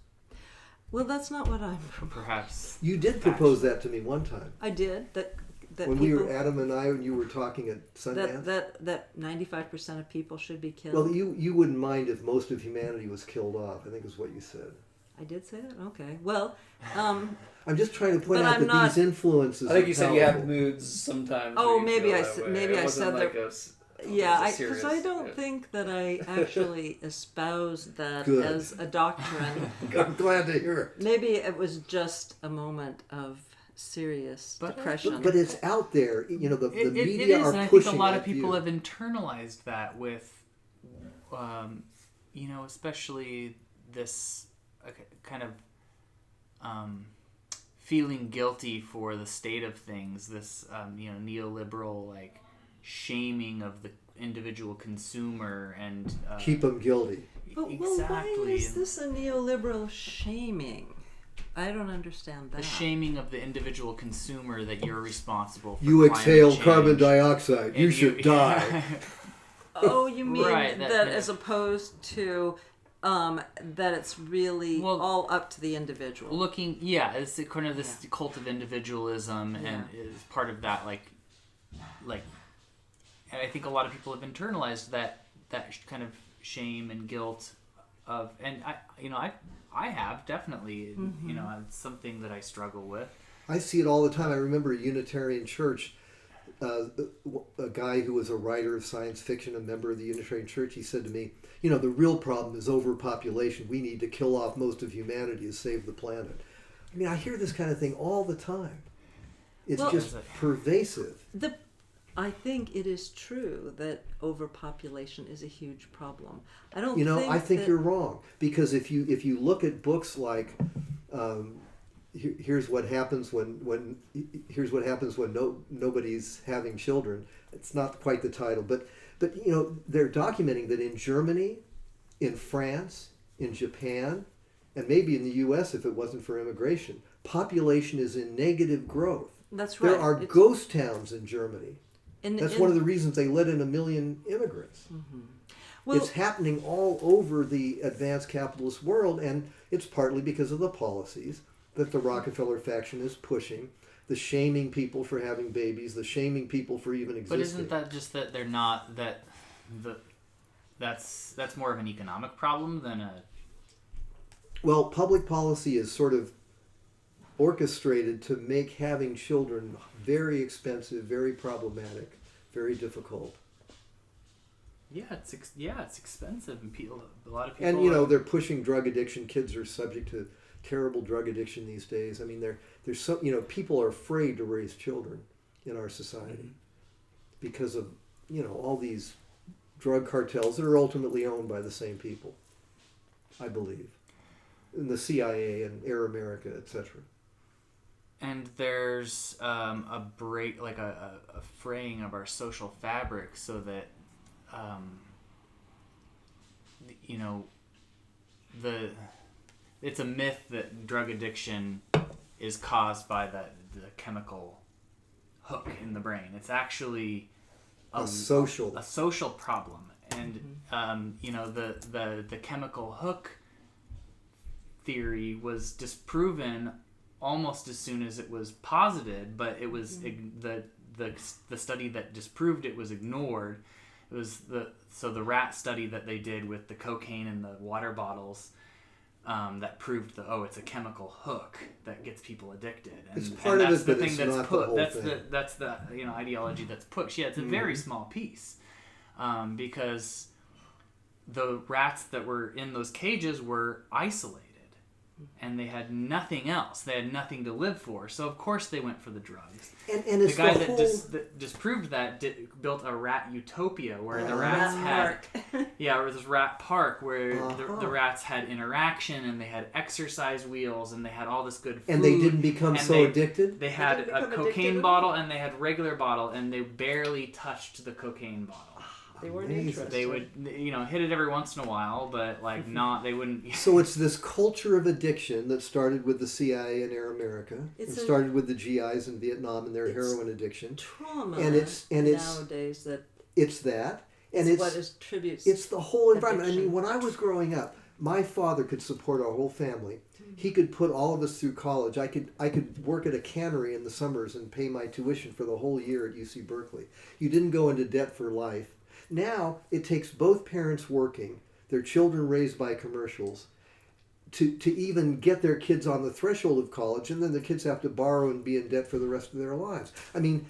Well, that's not what I'm... Perhaps You did propose that to me one time. I did, that When people... we were, Adam and I, when you were talking at Sundance. That 95% of people should be killed. Well, you wouldn't mind if most of humanity was killed off, I think is what you said. I did say that? Okay. Well, I'm just trying to point But out I'm that not- these influences I think are you said you have powerful. moods sometimes. Oh, where you maybe feel I that said- way. maybe It I wasn't said like there- a s- yeah, it was a because serious- I don't yeah. think that I actually espoused that Good. as a doctrine. I'm glad to hear it. Maybe it was just a moment of serious depression. But it's out there. The it media is, are and I pushing think a lot that of people view. have internalized that with, especially this kind of feeling guilty for the state of things. This neoliberal like shaming of the individual consumer and Keep them guilty. But why exactly is and this a neoliberal shaming? I don't understand that. the shaming of the individual consumer that you're responsible for. You climate exhale change. carbon dioxide. You And should die. Oh, you mean Right, that, that- as opposed to that it's really Well, all up to the individual. It's kind of this cult of individualism, and is part of that, like, and I think a lot of people have internalized that kind of shame and guilt of, and I have definitely, it's something that I struggle with. I see it all the time. I remember a Unitarian church, a guy who was a writer of science fiction, a member of the Unitarian Church. He said to me, the real problem is overpopulation. We need to kill off most of humanity to save the planet. I mean, I hear this kind of thing all the time. It's just pervasive. I think it is true that overpopulation is a huge problem. I don't. I think that, you're wrong, because if you look at books like here's what happens when nobody's having children. It's not quite the title, but they're documenting that in Germany, in France, in Japan, and maybe in the U.S. if it wasn't for immigration, population is in negative growth. That's right. There are ghost towns in Germany. That's one of the reasons they let in 1 million immigrants. Mm-hmm. Well, It's happening all over the advanced capitalist world, and it's partly because of the policies that the Rockefeller faction is pushing, the shaming people for having babies, the shaming people for even existing. But isn't that just that they're not that's more of an economic problem than a... Well, public policy is sort of orchestrated to make having children very expensive, very problematic, very difficult. It's expensive, and a lot of people. And they're pushing drug addiction. Kids are subject to terrible drug addiction these days. I mean, there's so people are afraid to raise children in our society because of all these drug cartels that are ultimately owned by the same people, I believe, and the CIA and Air America, etc. And there's a break, like a fraying of our social fabric, so that it's a myth that drug addiction is caused by the chemical hook in the brain. It's actually A social problem, and the chemical hook theory was disproven almost as soon as it was posited, but it was the study that disproved it was ignored. It was the rat study that they did with the cocaine in the water bottles that proved it's a chemical hook that gets people addicted. And, it's part of that's it, the but thing it's that's not put. the whole That's thing. that's the ideology that's pushed. Yeah, it's a very small piece because the rats that were in those cages were isolated. And they had nothing else. They had nothing to live for. So of course they went for the drugs. And it's the guy the that whole... that disproved that built a rat utopia where the Rat rats had park. or this rat park where the rats had interaction, and they had exercise wheels, and they had all this good food. And they didn't become and so addicted? They had didn't a become cocaine addicted? bottle, and they had regular bottle, and they barely touched the cocaine bottle. They weren't Amazing. interested. They would, hit it every once in a while, but like not. They wouldn't. So it's this culture of addiction that started with the CIA in Air America. It's It a- started with the GIs in Vietnam and their It's heroin addiction. Trauma And it's nowadays that it's that, and is it's what attributes. it's the whole environment. I mean, addiction. when I was growing up, my father could support our whole family. He could put all of us through college. I could work at a cannery in the summers and pay my tuition for the whole year at UC Berkeley. You didn't go into debt for life. Now it takes both parents working, their children raised by commercials, to even get their kids on the threshold of college, and then the kids have to borrow and be in debt for the rest of their lives. I mean,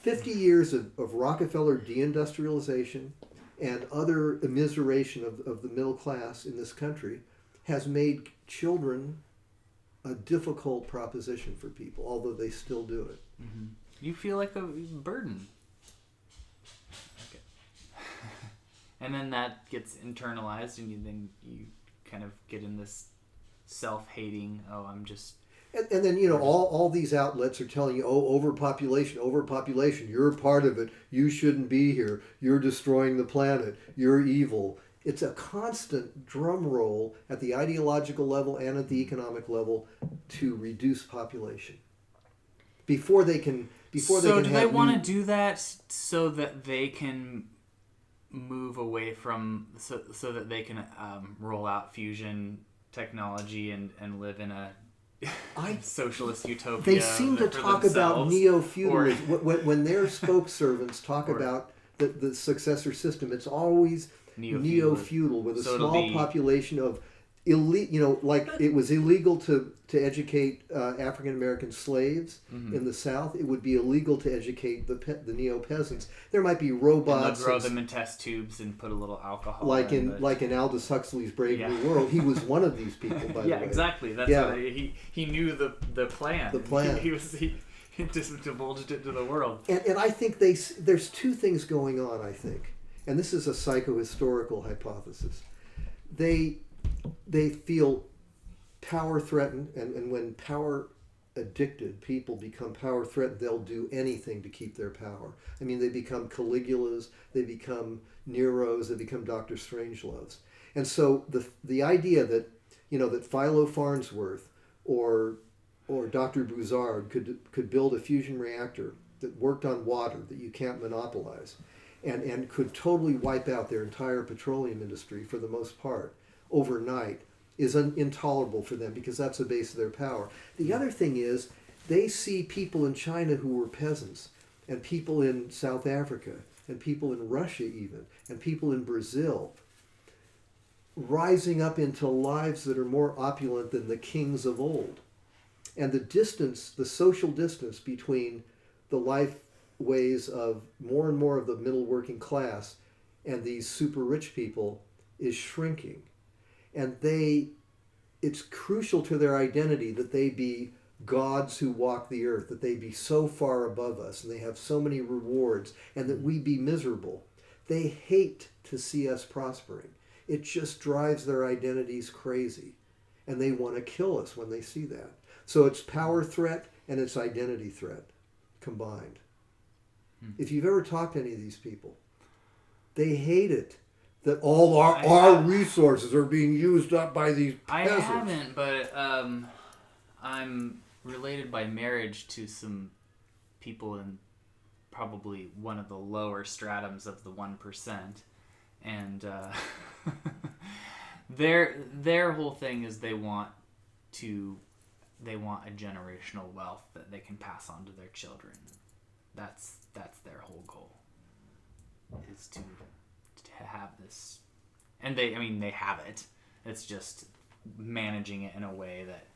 50 years of Rockefeller deindustrialization and other immiseration of the middle class in this country has made children a difficult proposition for people, although they still do it. Mm-hmm. You feel like a burden. Okay. And then that gets internalized, and then you kind of get in this self-hating, I'm just... And then, all these outlets are telling you, overpopulation, you're a part of it, you shouldn't be here, you're destroying the planet, you're evil. It's a constant drum roll at the ideological level and at the economic level to reduce population. Before they can So do they want to to do that so that they can move away from... So that they can roll out fusion technology and live in a... socialist utopia. They seem to talk about neo-feudalism. When their spokesservants talk about the successor system, it's always neo-feudal with a small population of it was illegal to educate African American slaves in the South. It would be illegal to educate the neo-peasants. There might be robots. And they'll grow them in test tubes and put a little alcohol. Like in Aldous Huxley's Brave New World, he was one of these people. By the way, exactly. That's what he knew the plan. The plan. He just divulged it to the world. And I think there's two things going on. I think, and this is a psychohistorical hypothesis. They feel power threatened, and when power addicted people become power threatened, they'll do anything to keep their power. I mean, they become Caligulas, they become Neros, they become Dr. Strangeloves. And so the idea that that Philo Farnsworth or Dr. Buzard could build a fusion reactor that worked on water that you can't monopolize, and could totally wipe out their entire petroleum industry for the most part overnight is intolerable for them, because that's the base of their power. The other thing is, they see people in China who were peasants, and people in South Africa, and people in Russia even, and people in Brazil, rising up into lives that are more opulent than the kings of old. And the social distance between the life ways of more and more of the middle working class and these super rich people is shrinking. And it's crucial to their identity that they be gods who walk the earth, that they be so far above us, and they have so many rewards, and that we be miserable. They hate to see us prospering. It just drives their identities crazy. And they want to kill us when they see that. So it's power threat and it's identity threat combined. If you've ever talked to any of these people, they hate it that all our resources are being used up by these peasants. I haven't, but I'm related by marriage to some people in probably one of the lower stratums of the 1%, and their whole thing is they want a generational wealth that they can pass on to their children. That's their whole goal, is to have this, and they have it. It's just managing it in a way that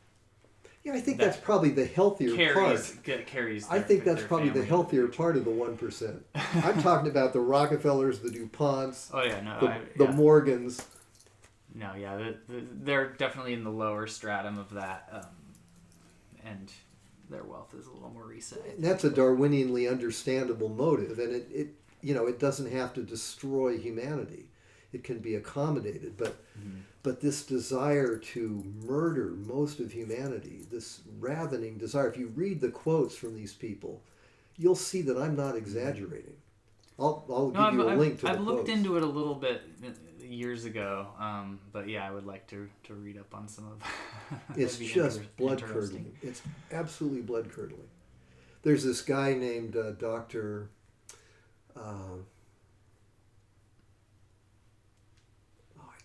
I think that's probably the healthier part. Carries. I think that's probably the healthier part of the 1%. I'm talking about the Rockefellers, the DuPonts, the Morgans. No, yeah, they're definitely in the lower stratum of that, and their wealth is a little more recent. That's a Darwinianly understandable motive, and it doesn't have to destroy humanity. It can be accommodated, but this desire to murder most of humanity, this ravening desire, if you read the quotes from these people, you'll see that I'm not exaggerating. I'll No, give you a link to the I've looked quotes. into it a little bit years ago, but yeah, I would like to read up on some of that. It's just blood curdling. It's absolutely blood curdling. There's this guy named Dr. I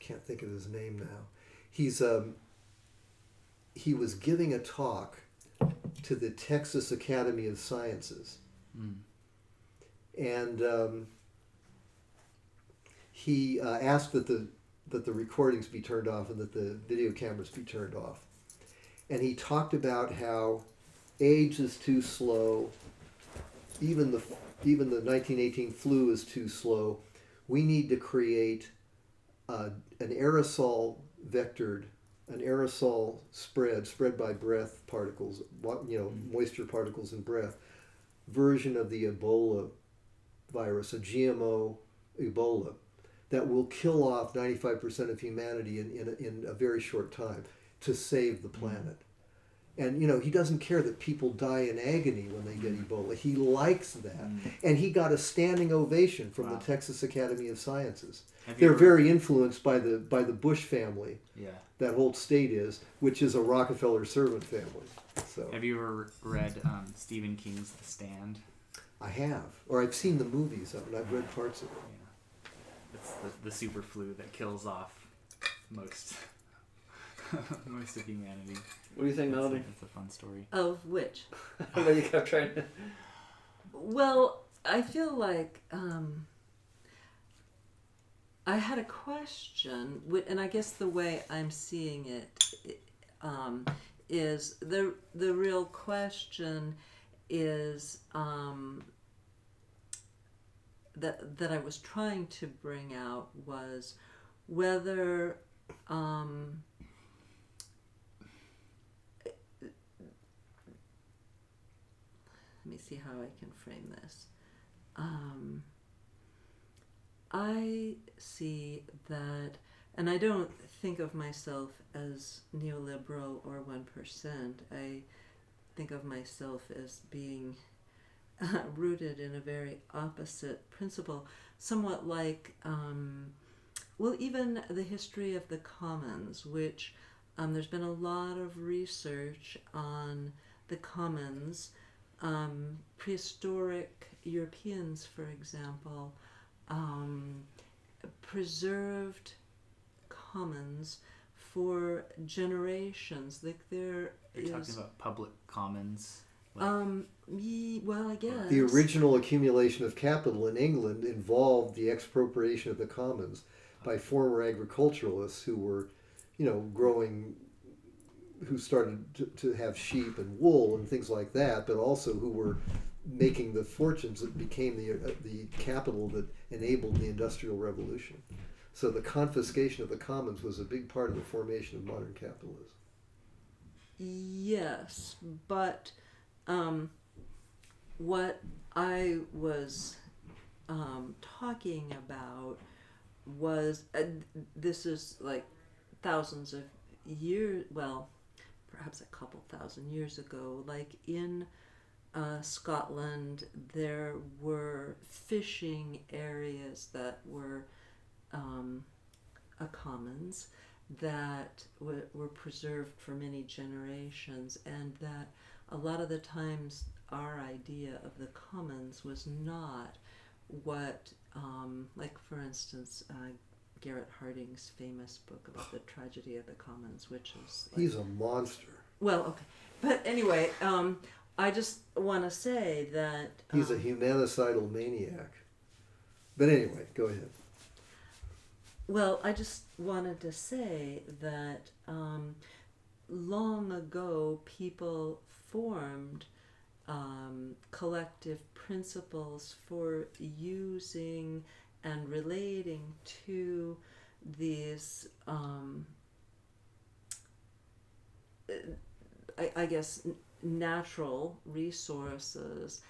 can't think of his name now. He was giving a talk to the Texas Academy of Sciences, and he asked that the recordings be turned off and that the video cameras be turned off, and he talked about how age is too slow. Even the 1918 flu is too slow. We need to create an aerosol spread by breath particles, moisture particles in breath, version of the Ebola virus, a GMO Ebola, that will kill off 95% of humanity in a very short time to save the planet. And, he doesn't care that people die in agony when they get Ebola. He likes that. And he got a standing ovation from the Texas Academy of Sciences. They're very influenced by the Bush family. Yeah. That whole state is, which is a Rockefeller servant family. So Have you ever read Stephen King's The Stand? I have. Or I've seen the movies of it. I've read parts of it. Yeah. It's the super flu that kills off most of humanity. What do you think, Melody? It's a fun story. Of which? I know you kept trying to. Well, I feel like I had a question, and I guess the way I'm seeing it is the real question is that I was trying to bring out was whether let me see how I can frame this. I see that, and I don't think of myself as neoliberal or 1%. I think of myself as being rooted in a very opposite principle, somewhat like, even the history of the commons, which there's been a lot of research on the commons. Prehistoric Europeans, for example, preserved commons for generations. Like You're talking about public commons. Well, I guess The original accumulation of capital in England involved the expropriation of the commons by former agriculturalists who were, growing, who started to have sheep and wool and things like that, but also who were making the fortunes that became the capital that enabled the Industrial Revolution. So the confiscation of the commons was a big part of the formation of modern capitalism. Yes, but what I was talking about was this is like thousands of years, well, perhaps a couple thousand years ago, like in Scotland, there were fishing areas that were commons that were preserved for many generations, and that a lot of the times our idea of the commons was not what, like for instance, Garrett Harding's famous book about the tragedy of the commons, which is like, He's a monster. well, okay, but anyway, I just want to say that He's a humanicidal maniac. But anyway, go ahead. well, I just wanted to say that long ago people formed collective principles for using and relating to these, I guess, natural resources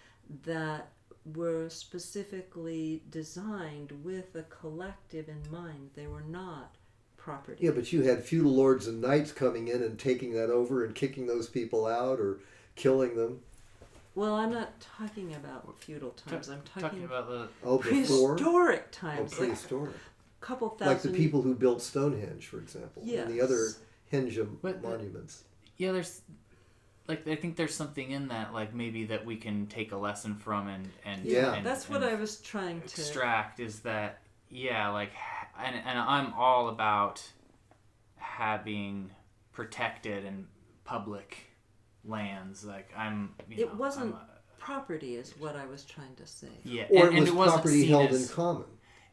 that were specifically designed with a collective in mind. They were not property. Yeah, but you had feudal lords and knights coming in and taking that over and kicking those people out or killing them. Well, I'm not talking about feudal times. I'm talking about the Oh, before? prehistoric Oh, times, like prehistoric. a couple Like thousand. the people who built Stonehenge, for example, and the other Yes. Henge But the- monuments. yeah. There's like I think there's something in that like maybe that we can take a lesson from and Yeah. and, That's what and I was trying to. extract is that like and I'm all about having protected and public lands. Like It wasn't I'm property, is what I was trying to say. yeah, Or and it was wasn't property seen held as, in common.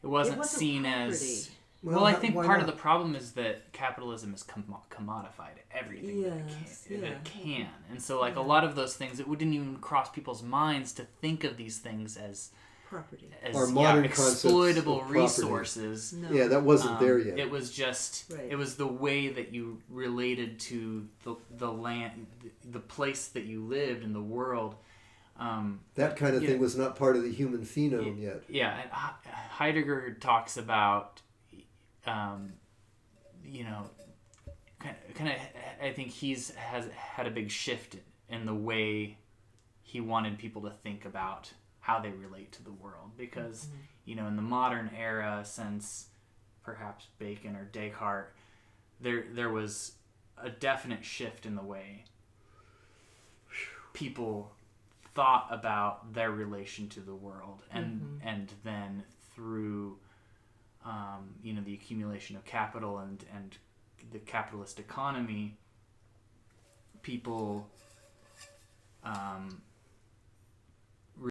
It wasn't, It wasn't seen property. as. Well, I think why part not? of the problem is that capitalism has commodified everything Yes, that it yeah. can. And so, like, Yeah. a lot of those things, it wouldn't even cross people's minds to think of these things as Property. Our modern yeah, concepts exploitable of property. resources. No. Yeah, that wasn't there yet. It was just, Right. it was the way that you related to the land, the place that you lived in the world. That kind of yeah. thing was not part of the human phenome yet. Yeah, and Heidegger talks about, you know, kind of. I think has had a big shift in the way he wanted people to think about how they relate to the world, because you know, in the modern era, since perhaps Bacon or Descartes, there was a definite shift in the way people thought about their relation to the world, and then through you know, the accumulation of capital and the capitalist economy, people